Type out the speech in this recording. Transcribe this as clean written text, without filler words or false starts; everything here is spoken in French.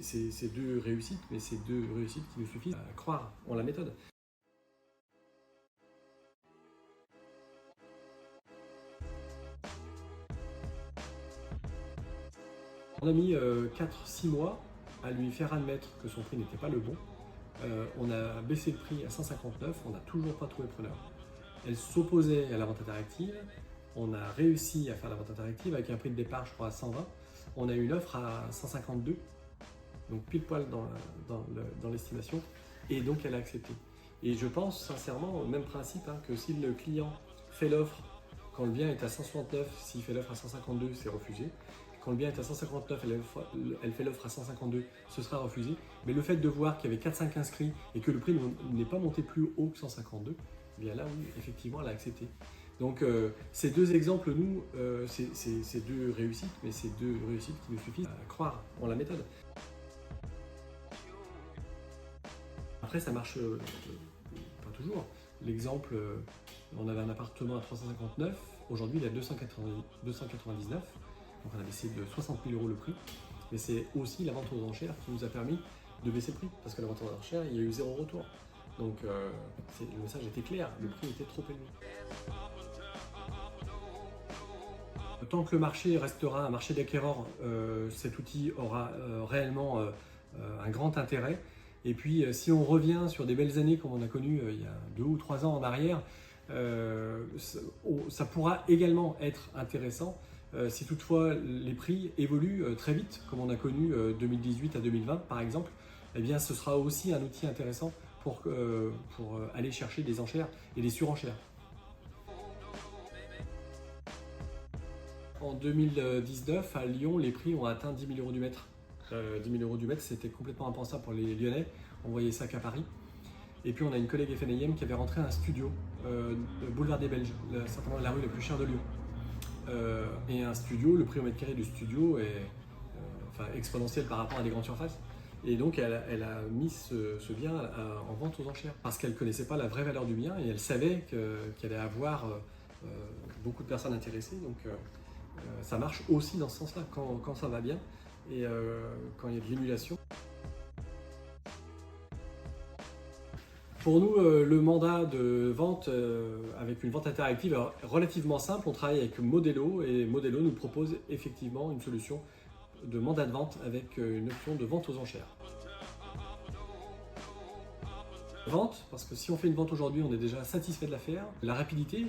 c'est deux réussites, mais c'est deux réussites qui nous suffisent à croire en la méthode. On a mis 4-6 mois à lui faire admettre que son prix n'était pas le bon. On a baissé le prix à 159, on n'a toujours pas trouvé preneur. Elle s'opposait à la vente interactive, on a réussi à faire la vente interactive avec un prix de départ, je crois, à 120. On a eu une offre à 152, donc pile poil dans l'estimation, et donc elle a accepté. Et je pense sincèrement, au même principe, que si le client fait l'offre, quand le bien est à 169, s'il fait l'offre à 152, c'est refusé. Quand le bien est à 159, elle fait l'offre à 152, ce sera refusé. Mais le fait de voir qu'il y avait 4-5 inscrits et que le prix n'est pas monté plus haut que 152, eh bien là, oui, effectivement, elle a accepté. Donc ces deux exemples, nous, c'est deux réussites, mais c'est deux réussites qui nous suffisent à croire en la méthode. Après, ça marche pas toujours. L'exemple, on avait un appartement à 359, aujourd'hui il est à 299, donc on a baissé de 60 000 € le prix. Mais c'est aussi la vente aux enchères qui nous a permis de baisser le prix, parce que la vente aux enchères, il y a eu 0 retour. Donc le message était clair, le prix était trop élevé. Tant que le marché restera un marché d'acquéreurs, cet outil aura réellement un grand intérêt. Et puis si on revient sur des belles années comme on a connu il y a 2 ou 3 ans en arrière, ça pourra également être intéressant si toutefois les prix évoluent très vite, comme on a connu 2018 à 2020 par exemple. Eh bien ce sera aussi un outil intéressant pour aller chercher des enchères et des surenchères. En 2019, à Lyon, les prix ont atteint 10 000 € du mètre. 10 000 € du mètre, c'était complètement impensable pour les Lyonnais. On voyait ça qu'à Paris. Et puis on a une collègue FNIM qui avait rentré un studio, boulevard des Belges, certainement la rue la plus chère de Lyon. Et un studio, le prix au mètre carré du studio est exponentiel par rapport à des grandes surfaces. Et donc elle a mis ce bien en vente aux enchères parce qu'elle ne connaissait pas la vraie valeur du bien et elle savait qu'elle allait avoir beaucoup de personnes intéressées. Donc ça marche aussi dans ce sens-là, quand ça va bien et quand il y a de l'émulation. Pour nous, le mandat de vente avec une vente interactive est relativement simple. On travaille avec Modelo et Modelo nous propose effectivement une solution de mandat de vente avec une option de vente aux enchères. Vente, parce que si on fait une vente aujourd'hui, on est déjà satisfait de l'affaire. La rapidité,